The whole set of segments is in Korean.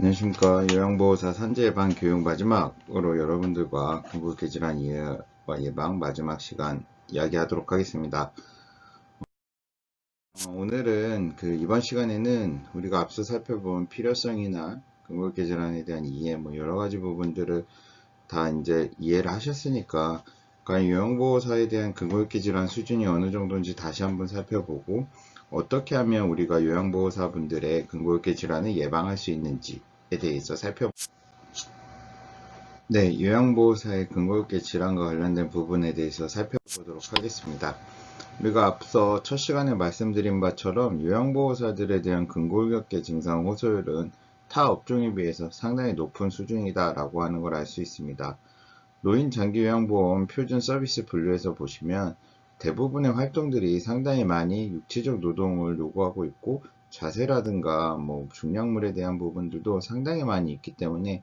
안녕하십니까. 요양보호사 산재예방 교육 마지막으로 여러분들과 근골계질환 이해와 예방 마지막 시간 이야기하도록 하겠습니다. 오늘은 이번 시간에는 우리가 앞서 살펴본 필요성이나 근골계질환에 대한 이해, 여러 가지 부분들을 다 이제 이해를 하셨으니까 과연 요양보호사에 대한 근골계질환 수준이 어느 정도인지 다시 한번 살펴보고 어떻게 하면 우리가 요양보호사 분들의 근골계질환을 예방할 수 있는지에 대해서 네, 요양보호사의 근골계 질환과 관련된 부분에 대해서 살펴보도록 하겠습니다. 우리가 앞서 첫 시간에 말씀드린 바처럼 요양보호사들에 대한 근골격계 증상 호소율은 타 업종에 비해서 상당히 높은 수준이다 라고 하는 걸 알 수 있습니다. 노인장기요양보험 표준 서비스 분류에서 보시면 대부분의 활동들이 상당히 많이 육체적 노동을 요구하고 있고 자세라든가 중량물에 대한 부분들도 상당히 많이 있기 때문에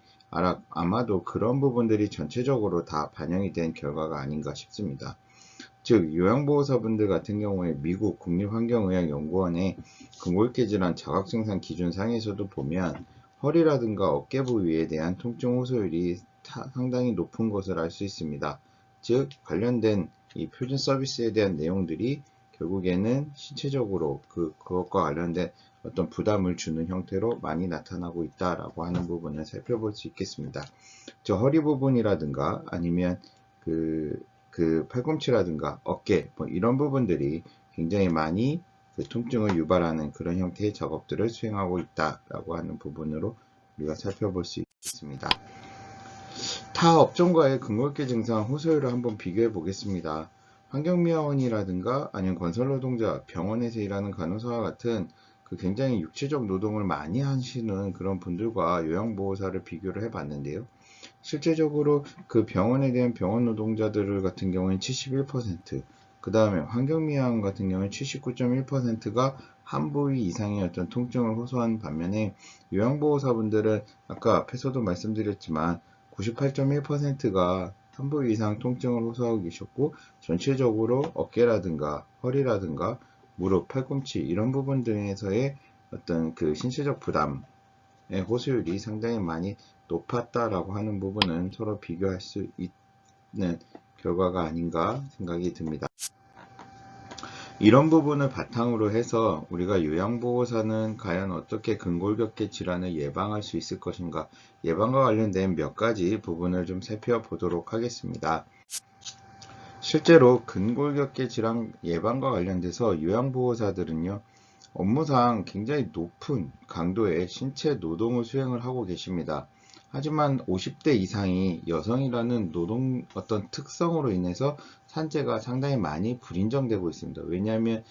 아마도 그런 부분들이 전체적으로 다 반영이 된 결과가 아닌가 싶습니다. 즉 요양보호사분들 같은 경우에 미국 국립환경의학연구원의 근골계질환 자각증상 기준상에서도 보면 허리라든가 어깨 부위에 대한 통증 호소율이 상당히 높은 것을 알 수 있습니다. 즉 관련된 이 표준 서비스에 대한 내용들이 결국에는 신체적으로 그것과 관련된 어떤 부담을 주는 형태로 많이 나타나고 있다라고 하는 부분을 살펴볼 수 있겠습니다. 저 허리 부분이라든가 아니면 팔꿈치라든가 어깨 이런 부분들이 굉장히 많이 통증을 유발하는 그런 형태의 작업들을 수행하고 있다라고 하는 부분으로 우리가 살펴볼 수 있습니다. 타 업종과의 근골계 증상 호소율을 한번 비교해 보겠습니다. 환경미화원이라든가 아니면 건설노동자, 병원에서 일하는 간호사와 같은 굉장히 육체적 노동을 많이 하시는 그런 분들과 요양보호사를 비교를 해 봤는데요. 실제적으로 그 병원에 대한 병원 노동자들 같은 경우는 71%, 그 다음에 환경미화원 같은 경우는 79.1%가 한 부위 이상의 어떤 통증을 호소한 반면에 요양보호사분들은 아까 앞에서도 말씀드렸지만 98.1%가 한 부위 이상 통증을 호소하고 계셨고 전체적으로 어깨라든가 허리라든가 무릎, 팔꿈치 이런 부분 등에서의 어떤 신체적 부담의 호소율이 상당히 많이 높았다라고 하는 부분은 서로 비교할 수 있는 결과가 아닌가 생각이 듭니다. 이런 부분을 바탕으로 해서 우리가 요양보호사는 과연 어떻게 근골격계 질환을 예방할 수 있을 것인가, 예방과 관련된 몇 가지 부분을 좀 살펴보도록 하겠습니다. 실제로 근골격계 질환 예방과 관련돼서 요양보호사들은요, 업무상 굉장히 높은 강도의 신체 노동을 수행을 하고 계십니다. 하지만 50대 이상이 여성이라는 노동 어떤 특성으로 인해서 산재가 상당히 많이 불인정되고 있습니다. 왜냐하면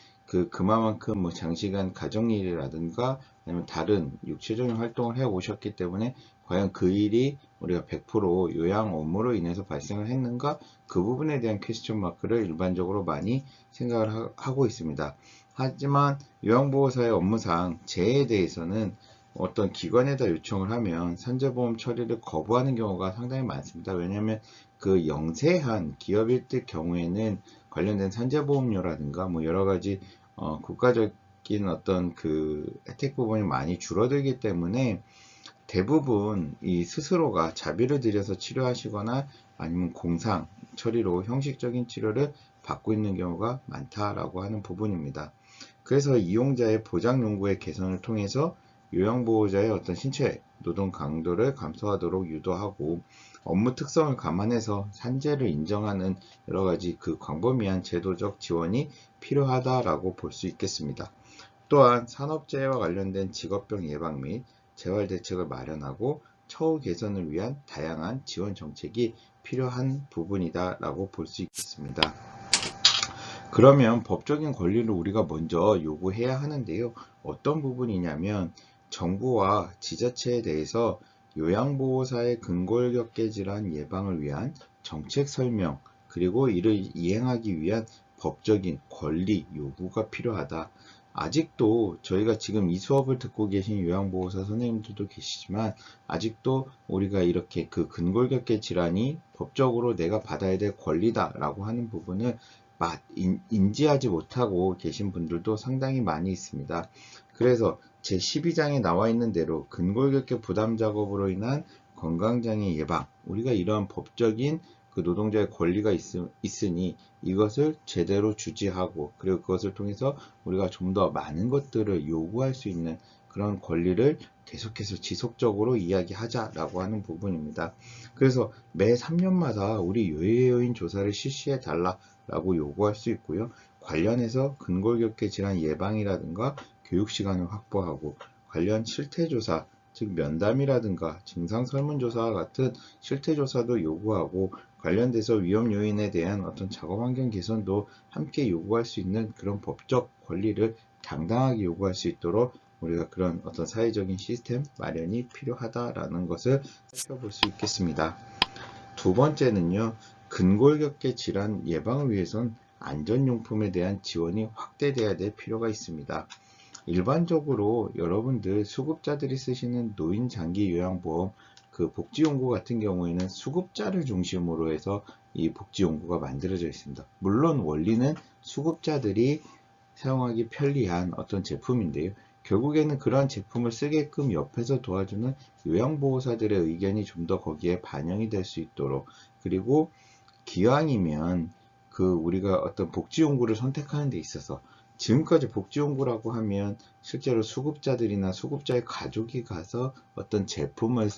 그만큼 장시간 가정일이라든가 아니면 다른 육체적인 활동을 해 오셨기 때문에 과연 그 일이 우리가 100% 요양 업무로 인해서 발생을 했는가, 그 부분에 대한 퀘스천 마크를 일반적으로 많이 생각을 하고 있습니다. 하지만 요양보호사의 업무상 재해에 대해서는 어떤 기관에다 요청을 하면 산재보험 처리를 거부하는 경우가 상당히 많습니다. 왜냐하면 영세한 기업일 때 경우에는 관련된 산재보험료라든가 여러 가지 국가적인 어떤 혜택 부분이 많이 줄어들기 때문에 대부분 이 스스로가 자비를 들여서 치료하시거나 아니면 공상 처리로 형식적인 치료를 받고 있는 경우가 많다라고 하는 부분입니다. 그래서 이용자의 보장 요구의 개선을 통해서 요양보호자의 어떤 신체 노동 강도를 감소하도록 유도하고 업무 특성을 감안해서 산재를 인정하는 여러 가지 광범위한 제도적 지원이 필요하다라고 볼 수 있겠습니다. 또한 산업재해와 관련된 직업병 예방 및 재활 대책을 마련하고 처우 개선을 위한 다양한 지원 정책이 필요한 부분이다라고 볼 수 있겠습니다. 그러면 법적인 권리를 우리가 먼저 요구해야 하는데요. 어떤 부분이냐면 정부와 지자체에 대해서 요양보호사의 근골격계 질환 예방을 위한 정책 설명, 그리고 이를 이행하기 위한 법적인 권리 요구가 필요하다. 아직도 저희가 지금 이 수업을 듣고 계신 요양보호사 선생님들도 계시지만 아직도 우리가 이렇게 근골격계 질환이 법적으로 내가 받아야 될 권리다라고 하는 부분을 인지하지 못하고 계신 분들도 상당히 많이 있습니다. 그래서 제12장에 나와 있는 대로 근골격계 부담 작업으로 인한 건강장애 예방, 우리가 이러한 법적인 그 노동자의 권리가 있으니 이것을 제대로 주지하고, 그리고 그것을 통해서 우리가 좀 더 많은 것들을 요구할 수 있는 그런 권리를 계속해서 지속적으로 이야기하자라고 하는 부분입니다. 그래서 매 3년마다 우리 요예요인 조사를 실시해 달라라고 요구할 수 있고요. 관련해서 근골격계 질환 예방이라든가 교육 시간을 확보하고, 관련 실태조사, 즉 면담이라든가 증상 설문조사와 같은 실태조사도 요구하고, 관련돼서 위험 요인에 대한 어떤 작업 환경 개선도 함께 요구할 수 있는 그런 법적 권리를 당당하게 요구할 수 있도록 우리가 그런 어떤 사회적인 시스템 마련이 필요하다라는 것을 살펴볼 수 있겠습니다. 두 번째는요, 근골격계 질환 예방을 위해선 안전용품에 대한 지원이 확대돼야 될 필요가 있습니다. 일반적으로 여러분들 수급자들이 쓰시는 노인 장기 요양보험 그 복지용구 같은 경우에는 수급자를 중심으로 해서 이 복지용구가 만들어져 있습니다. 물론 원리는 수급자들이 사용하기 편리한 어떤 제품인데요. 결국에는 그러한 제품을 쓰게끔 옆에서 도와주는 요양보호사들의 의견이 좀 더 거기에 반영이 될 수 있도록, 그리고 기왕이면 그 우리가 어떤 복지용구를 선택하는 데 있어서, 지금까지 복지용구라고 하면 실제로 수급자들이나 수급자의 가족이 가서 어떤 제품을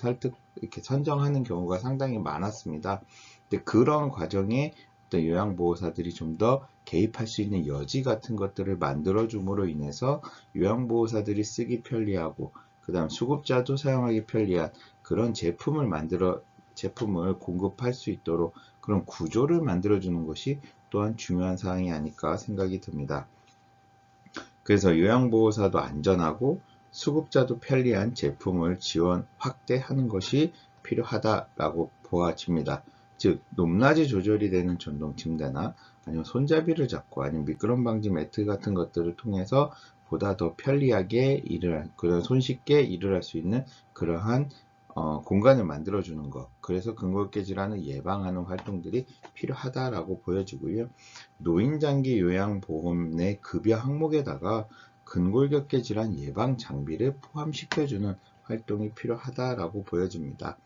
이렇게 선정하는 경우가 상당히 많았습니다. 근데 그런 과정에 어떤 요양보호사들이 좀 더 개입할 수 있는 여지 같은 것들을 만들어줌으로 인해서 요양보호사들이 쓰기 편리하고, 그 다음 수급자도 사용하기 편리한 그런 제품을 공급할 수 있도록 그런 구조를 만들어주는 것이 또한 중요한 사항이 아닐까 생각이 듭니다. 그래서 요양보호사도 안전하고 수급자도 편리한 제품을 지원 확대하는 것이 필요하다라고 보아집니다. 즉 높낮이 조절이 되는 전동 침대나 아니면 손잡이를 잡고 아니면 미끄럼 방지 매트 같은 것들을 통해서 보다 더 편리하게 그런 손쉽게 일을 할 수 있는 그러한 공간을 만들어주는 것, 그래서 근골격계 질환을 예방하는 활동들이 필요하다라고 보여지고요. 노인장기 요양보험 내 급여 항목에다가 근골격계 질환 예방 장비를 포함시켜주는 활동이 필요하다라고 보여집니다.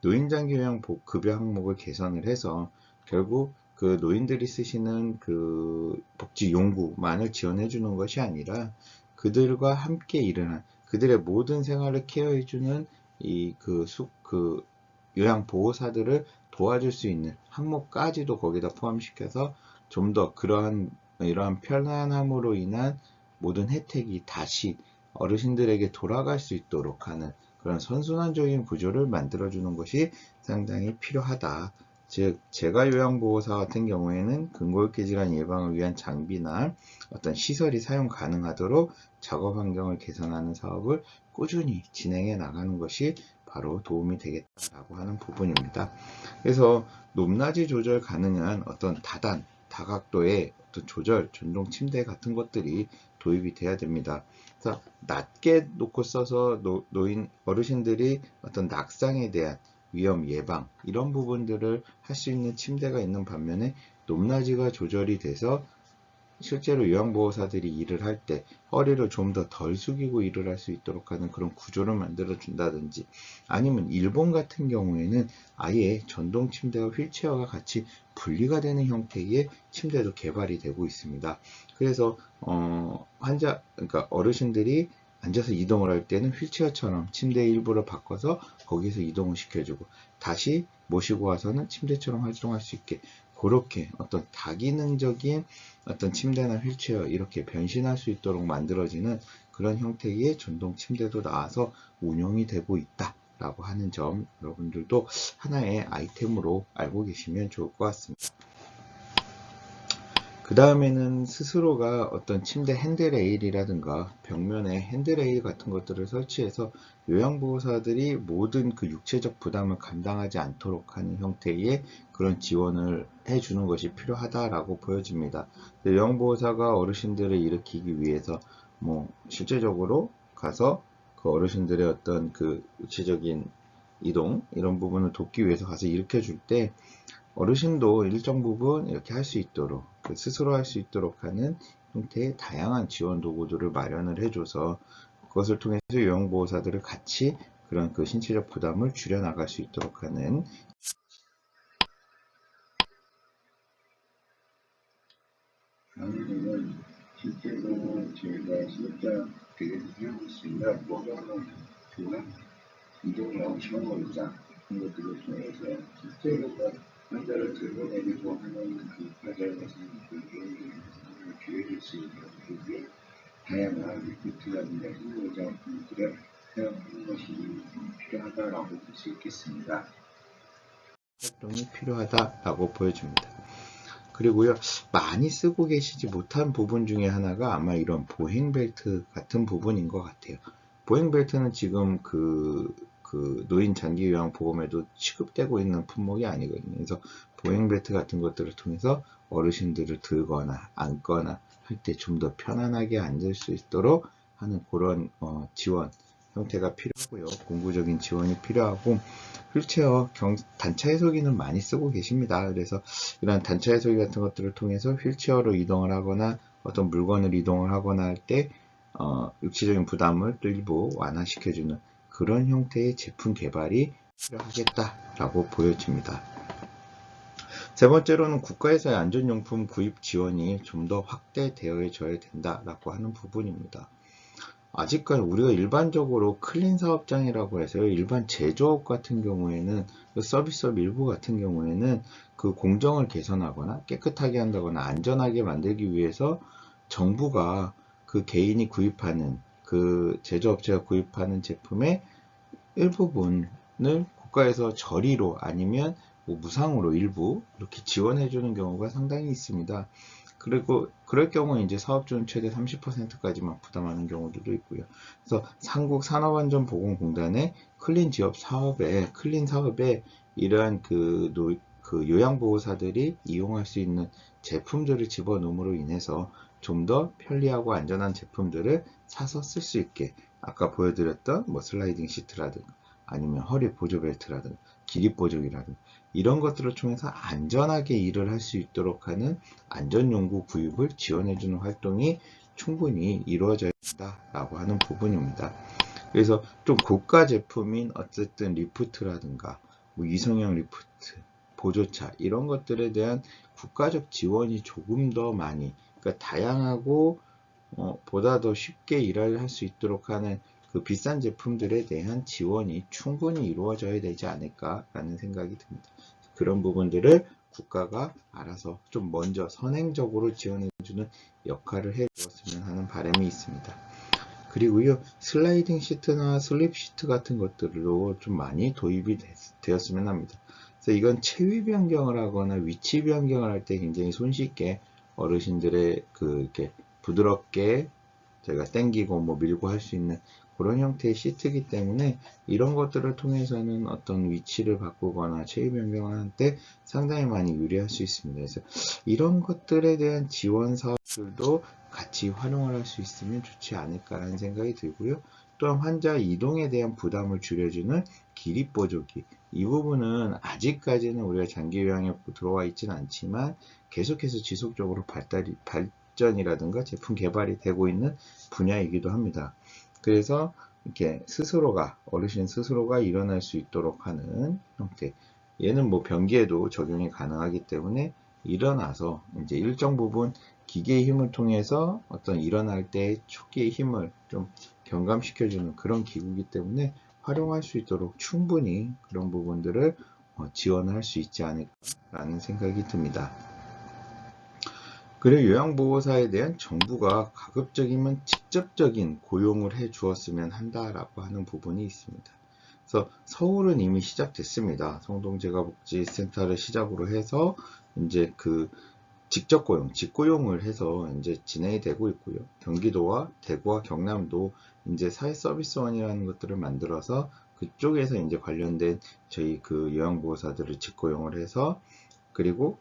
노인장기 요양 급여 항목을 개선을 해서 결국 그 노인들이 쓰시는 그 복지용구만을 지원해주는 것이 아니라 그들과 함께 일어난 그들의 모든 생활을 케어해주는 그 요양보호사들을 도와줄 수 있는 항목까지도 거기다 포함시켜서 좀 더 이러한 편안함으로 인한 모든 혜택이 다시 어르신들에게 돌아갈 수 있도록 하는 그런 선순환적인 구조를 만들어주는 것이 상당히 필요하다. 즉, 제가 요양보호사 같은 경우에는 근골격계 질환 예방을 위한 장비나 어떤 시설이 사용 가능하도록 작업 환경을 개선하는 사업을 꾸준히 진행해 나가는 것이 바로 도움이 되겠다라고 하는 부분입니다. 그래서 높낮이 조절 가능한 어떤 다각도의 어떤 조절, 전동 침대 같은 것들이 도입이 돼야 됩니다. 그래서 낮게 놓고 써서 어르신들이 어떤 낙상에 대한 위험 예방 이런 부분들을 할 수 있는 침대가 있는 반면에 높낮이가 조절이 돼서 실제로 요양보호사들이 일을 할 때 허리를 좀 더 덜 숙이고 일을 할 수 있도록 하는 그런 구조를 만들어 준다든지, 아니면 일본 같은 경우에는 아예 전동 침대와 휠체어가 같이 분리가 되는 형태의 침대도 개발이 되고 있습니다. 그래서 그러니까 어르신들이 앉아서 이동을 할 때는 휠체어처럼 침대 일부를 바꿔서 거기서 이동을 시켜주고 다시 모시고 와서는 침대처럼 활동할 수 있게, 그렇게 어떤 다기능적인 어떤 침대나 휠체어 이렇게 변신할 수 있도록 만들어지는 그런 형태의 전동 침대도 나와서 운영이 되고 있다라고 하는 점 여러분들도 하나의 아이템으로 알고 계시면 좋을 것 같습니다. 그 다음에는 스스로가 어떤 침대 핸드레일이라든가 벽면에 핸드레일 같은 것들을 설치해서 요양보호사들이 모든 그 육체적 부담을 감당하지 않도록 하는 형태의 그런 지원을 해주는 것이 필요하다라고 보여집니다. 요양보호사가 어르신들을 일으키기 위해서 실제적으로 가서 그 어르신들의 어떤 그 육체적인 이동 이런 부분을 돕기 위해서 가서 일으켜줄 때 어르신도 일정 부분 이렇게 할 수 있도록 스스로 할 수 있도록 하는 형태의 다양한 지원 도구들을 마련을 해줘서 그것을 통해서 요양보호사들을 같이 그런 그 신체적 부담을 줄여나갈 수 있도록 하는 다음은 실제로 저희가 수업자들에게 사용할 수 있는 모든 교환, 이동형 샤워의자 같은 것들을 통해서 실제로 환자를 들여내기도 하는 그 과정에서 그 기회를 수 있는 그게 다양한 리프트라든가 샤워의자 같은 것들을 사용하는 것이 필요하다라고 볼 수 있겠습니다. 활동이 필요하다라고 보여집니다. 그리고요, 많이 쓰고 계시지 못한 부분 중에 하나가 아마 이런 보행벨트 같은 부분인 것 같아요. 보행벨트는 지금 그 노인 장기요양보험에도 취급되고 있는 품목이 아니거든요. 그래서 보행벨트 같은 것들을 통해서 어르신들을 들거나 앉거나 할 때 좀 더 편안하게 앉을 수 있도록 하는 그런 지원 형태가 필요하고요. 공구적인 지원이 필요하고 휠체어 단차 해소기는 많이 쓰고 계십니다. 그래서 이런 단차 해소기 같은 것들을 통해서 휠체어로 이동을 하거나 어떤 물건을 이동을 하거나 할 때 육체적인 부담을 또 일부 완화시켜주는 그런 형태의 제품 개발이 필요하겠다라고 보여집니다. 세 번째로는 국가에서의 안전용품 구입 지원이 좀 더 확대되어져야 된다라고 하는 부분입니다. 아직까지 우리가 일반적으로 클린 사업장이라고 해서요, 일반 제조업 같은 경우에는 서비스업 일부 같은 경우에는 그 공정을 개선하거나 깨끗하게 한다거나 안전하게 만들기 위해서 정부가 그 개인이 구입하는 그 제조업체가 구입하는 제품의 일부분을 국가에서 저리로 아니면 뭐 무상으로 일부 이렇게 지원해 주는 경우가 상당히 있습니다. 그리고 그럴 경우 이제 사업주는 최대 30%까지만 부담하는 경우들도 있고요. 그래서 한국산업안전보건공단의 클린 지역 사업에 클린 사업에 이러한 그 요양보호사들이 이용할 수 있는 제품들을 집어넣음으로 인해서 좀 더 편리하고 안전한 제품들을 사서 쓸 수 있게 아까 보여드렸던 뭐 슬라이딩 시트라든가 아니면 허리 보조 벨트라든가 기립 보조기라든가 이런 것들을 통해서 안전하게 일을 할 수 있도록 하는 안전용구 구입을 지원해주는 활동이 충분히 이루어져야 된다라고 하는 부분입니다. 그래서 좀 고가 제품인 어쨌든 리프트라든가 뭐 이송형 리프트, 보조차 이런 것들에 대한 국가적 지원이 조금 더 많이 그러니까 다양하고 보다 더 쉽게 일을 할 수 있도록 하는 그 비싼 제품들에 대한 지원이 충분히 이루어져야 되지 않을까라는 생각이 듭니다. 그런 부분들을 국가가 알아서 좀 먼저 선행적으로 지원해주는 역할을 해주었으면 하는 바람이 있습니다. 그리고요, 슬라이딩 시트나 슬립 시트 같은 것들로 좀 많이 도입이 되었으면 합니다. 그래서 이건 체위 변경을 하거나 위치 변경을 할 때 굉장히 손쉽게 어르신들의 이렇게 부드럽게 저희가 당기고 뭐 밀고 할 수 있는 그런 형태의 시트이기 때문에 이런 것들을 통해서는 어떤 위치를 바꾸거나 체위 변경을 할 때 상당히 많이 유리할 수 있습니다. 그래서 이런 것들에 대한 지원 사업들도 같이 활용을 할 수 있으면 좋지 않을까라는 생각이 들고요. 또한 환자 이동에 대한 부담을 줄여주는 기립보조기 이 부분은 아직까지는 우리가 장기요양에 들어와 있지는 않지만 계속해서 지속적으로 발전이라든가 제품 개발이 되고 있는 분야이기도 합니다. 그래서 이렇게 어르신 스스로가 일어날 수 있도록 하는 형태. 얘는 뭐 변기에도 적용이 가능하기 때문에 일어나서 이제 일정 부분 기계의 힘을 통해서 어떤 일어날 때 초기의 힘을 좀 경감시켜주는 그런 기구이기 때문에 활용할 수 있도록 충분히 그런 부분들을 지원을 할 수 있지 않을까라는 생각이 듭니다. 그리고 요양보호사에 대한 정부가 가급적이면 직접적인 고용을 해 주었으면 한다라고 하는 부분이 있습니다. 그래서 서울은 이미 시작됐습니다. 성동재가복지센터를 시작으로 해서 이제 직접 고용, 직고용을 해서 이제 진행이 되고 있고요. 경기도와 대구와 경남도 이제 사회서비스원이라는 것들을 만들어서 그쪽에서 이제 관련된 저희 요양보호사들을 직고용을 해서 그리고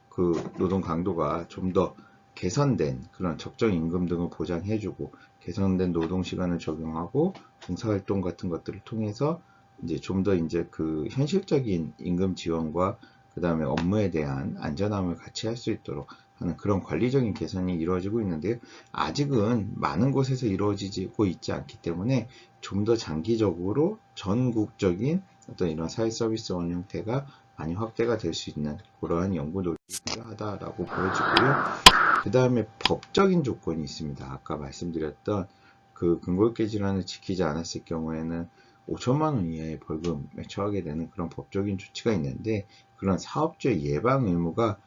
노동 강도가 좀 더 개선된 그런 적정 임금 등을 보장해주고 개선된 노동 시간을 적용하고 봉사활동 같은 것들을 통해서 이제 좀 더 이제 현실적인 임금 지원과 그 다음에 업무에 대한 안전함을 같이 할 수 있도록 하는 그런 관리적인 개선이 이루어지고 있는데요. 아직은 많은 곳에서 이루어지고 있지 않기 때문에 좀 더 장기적으로 전국적인 어떤 이런 사회 서비스원 형태가 많이 확대가 될 수 있는 그러한 연구 노력이 필요하다라고 보여지고요. 그 다음에 법적인 조건이 있습니다. 아까 말씀드렸던 그 근골계 질환을 지키지 않았을 경우에는 5천만 원 이하의 벌금에 처하게 되는 그런 법적인 조치가 있는데, 그런 사업주의 예방 의무가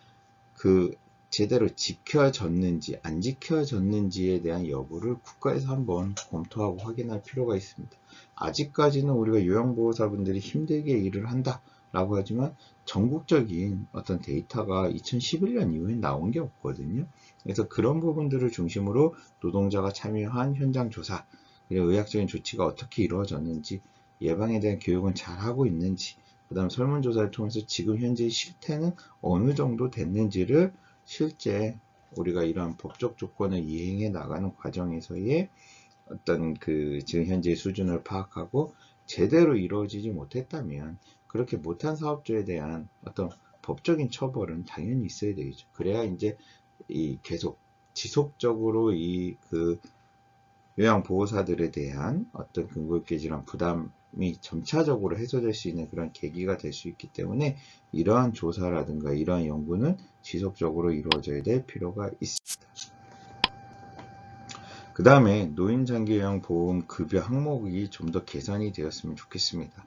그 제대로 지켜졌는지 안 지켜졌는지에 대한 여부를 국가에서 한번 검토하고 확인할 필요가 있습니다. 아직까지는 우리가 요양보호사분들이 힘들게 일을 한다라고 하지만 전국적인 어떤 데이터가 2011년 이후에 나온 게 없거든요. 그래서 그런 부분들을 중심으로 노동자가 참여한 현장 조사, 그리고 의학적인 조치가 어떻게 이루어졌는지, 예방에 대한 교육은 잘 하고 있는지, 그 다음 설문조사를 통해서 지금 현재 실태는 어느 정도 됐는지를 실제 우리가 이러한 법적 조건을 이행해 나가는 과정에서의 어떤 그 지금 현재 수준을 파악하고, 제대로 이루어지지 못했다면 그렇게 못한 사업주에 대한 어떤 법적인 처벌은 당연히 있어야 되겠죠. 그래야 이제 이 계속 지속적으로 이 그 요양보호사들에 대한 어떤 근골계 질환 부담이 점차적으로 해소될 수 있는 그런 계기가 될 수 있기 때문에, 이러한 조사라든가 이러한 연구는 지속적으로 이루어져야 될 필요가 있습니다. 그 다음에 노인장기요양보험 급여 항목이 좀 더 개선이 되었으면 좋겠습니다.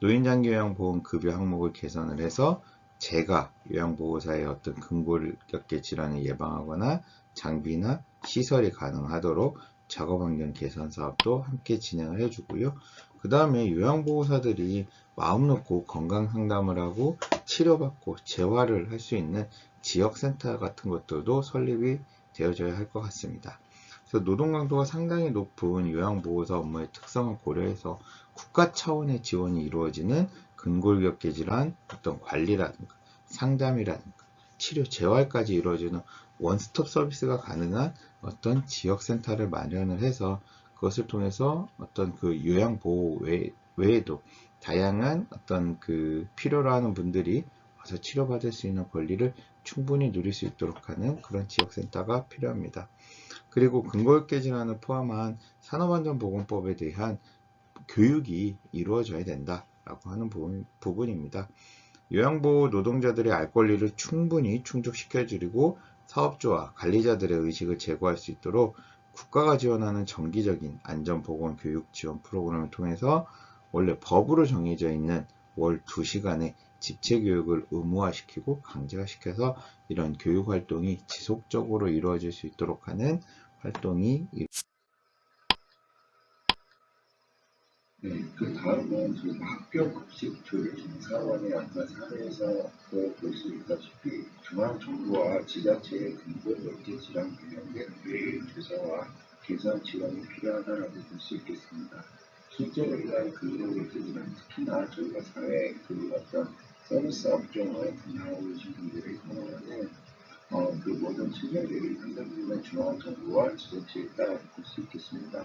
노인장기요양보험 급여 항목을 개선을 해서 제가 요양보호사의 어떤 근골격계 질환을 예방하거나 장비나 시설이 가능하도록 작업환경 개선 사업도 함께 진행을 해주고요. 그 다음에 요양보호사들이 마음 놓고 건강상담을 하고 치료받고 재활을 할 수 있는 지역센터 같은 것들도 설립이 되어져야 할 것 같습니다. 그래서 노동 강도가 상당히 높은 요양보호사 업무의 특성을 고려해서 국가 차원의 지원이 이루어지는 근골격계 질환 어떤 관리라든가 상담이라든가 치료 재활까지 이루어지는 원스톱 서비스가 가능한 어떤 지역센터를 마련을 해서, 그것을 통해서 어떤 그 요양보호 외에도 다양한 어떤 그 필요로 하는 분들이 와서 치료받을 수 있는 권리를 충분히 누릴 수 있도록 하는 그런 지역센터가 필요합니다. 그리고 근골계 질환을 포함한 산업안전보건법에 대한 교육이 이루어져야 된다라고 하는 부분입니다. 요양보호 노동자들의 알 권리를 충분히 충족시켜주고 사업주와 관리자들의 의식을 제고할 수 있도록 국가가 지원하는 정기적인 안전보건 교육 지원 프로그램을 통해서 원래 법으로 정해져 있는 월 2시간의 집체교육을 의무화시키고 강제화시켜서 이런 교육활동이 지속적으로 이루어질 수 있도록 하는 활동이 네, 그 다음은 지금 학교 급식 조리 중사원의 아까 사례에서 볼 수 있다시피 중앙정부와 지자체의 근본적인 질환 관련된 뇌의 조사와 개선 지원이 필요하다라고 볼 수 있겠습니다. 실제로 이러한 근본적인 질환, 특히나 저희가 사회 그 어떤 서비스 업종을 담당하고 계신 분들의 경우에는 그 모든 측면들이 상당히 중앙정부와 지자체에 따라 볼 수 있겠습니다.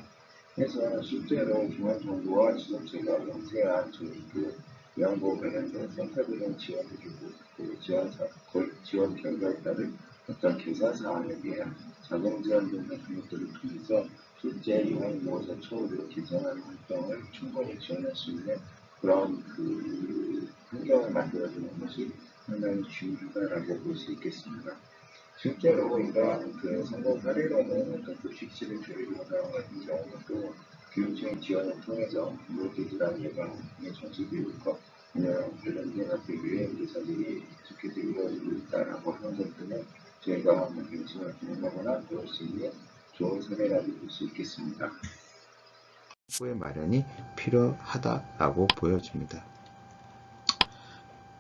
그래서 실제로 중앙정부와 지자체가 명세한 저희 그 요양보호 관련된 센터들은 지원해주고 그 지원 결과에 따른 어떤 개선 사항에 대한 자금 지원 등의 것들을 통해서 실제 요양보호사 처우를 개선하는 활동을 충분히 지원할 수 있는 그런 그 환경을 만들어주는 것이 상당히 중요하다라고 볼 수 있겠습니다. 실제로 이러한 그 성공 사례로는 어떤 급식실을 조리하는 같은 경우도 교육적인 지원을 통해서 무료기질환 예방의 정치 교육과 관련된 어떤 유행 조사들이 계속해서 이루어지고 있다라고 하는 것들은 저희가 한번 관심을 기능하거나 배울 수 있는 좋은 사례라고 볼 수 있겠습니다. 후의 마련이 필요하다라고 보여집니다.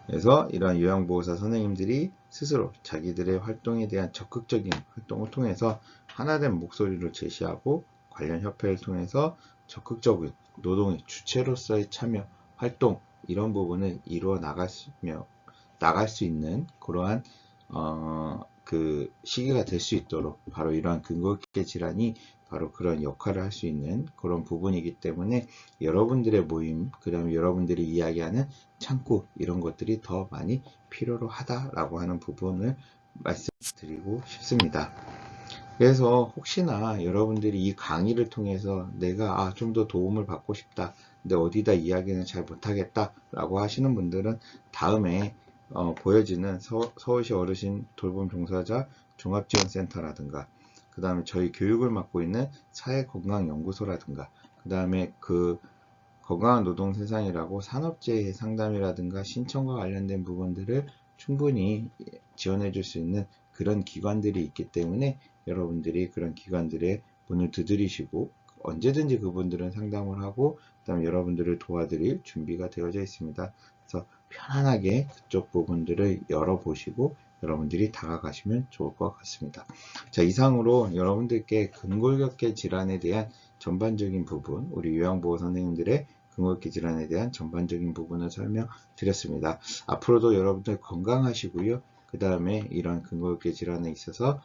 그래서 이러한 요양보호사 선생님들이 스스로 자기들의 활동에 대한 적극적인 활동을 통해서 하나된 목소리를 제시하고 관련 협회를 통해서 적극적인 노동의 주체로서의 참여, 활동, 이런 부분을 이루어 나갈 수 있는 그러한 그 시기가 될 수 있도록 바로 이러한 근골격 질환이 바로 그런 역할을 할 수 있는 그런 부분이기 때문에 여러분들의 모임, 그 다음에 여러분들이 이야기하는 창구 이런 것들이 더 많이 필요로 하다라고 하는 부분을 말씀드리고 싶습니다. 그래서 혹시나 여러분들이 이 강의를 통해서 내가 좀 더 도움을 받고 싶다, 근데 어디다 이야기는 잘 못하겠다 라고 하시는 분들은 다음에 보여지는 서울시 어르신 돌봄 종사자 종합지원센터라든가, 그 다음에 저희 교육을 맡고 있는 사회건강연구소라든가, 그 다음에 그 건강한 노동 세상이라고 산업재해 상담이라든가 신청과 관련된 부분들을 충분히 지원해 줄 수 있는 그런 기관들이 있기 때문에 여러분들이 그런 기관들의 문을 두드리시고 언제든지 그분들은 상담을 하고 그다음에 여러분들을 도와드릴 준비가 되어져 있습니다. 그래서 편안하게 그쪽 부분들을 열어보시고 여러분들이 다가가시면 좋을 것 같습니다. 자, 이상으로 여러분들께 근골격계 질환에 대한 전반적인 부분, 우리 요양보호 선생님들의 근골격 질환에 대한 전반적인 부분을 설명드렸습니다. 앞으로도 여러분들 건강하시고요. 그 다음에 이런 근골격 질환에 있어서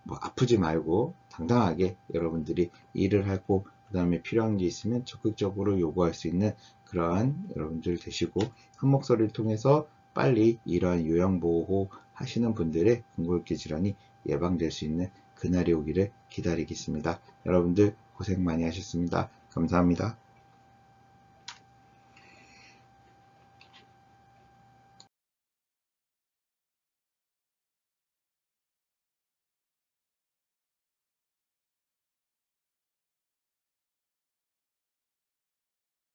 아프지 말고 당당하게 여러분들이 일을 하고 그 다음에 필요한 게 있으면 적극적으로 요구할 수 있는 그러한 여러분들 되시고, 한 목소리를 통해서 빨리 이러한 요양보호 하시는 분들의 근골격 질환이 예방될 수 있는 그날이 오기를 기다리겠습니다. 여러분들 고생 많이 하셨습니다. 감사합니다.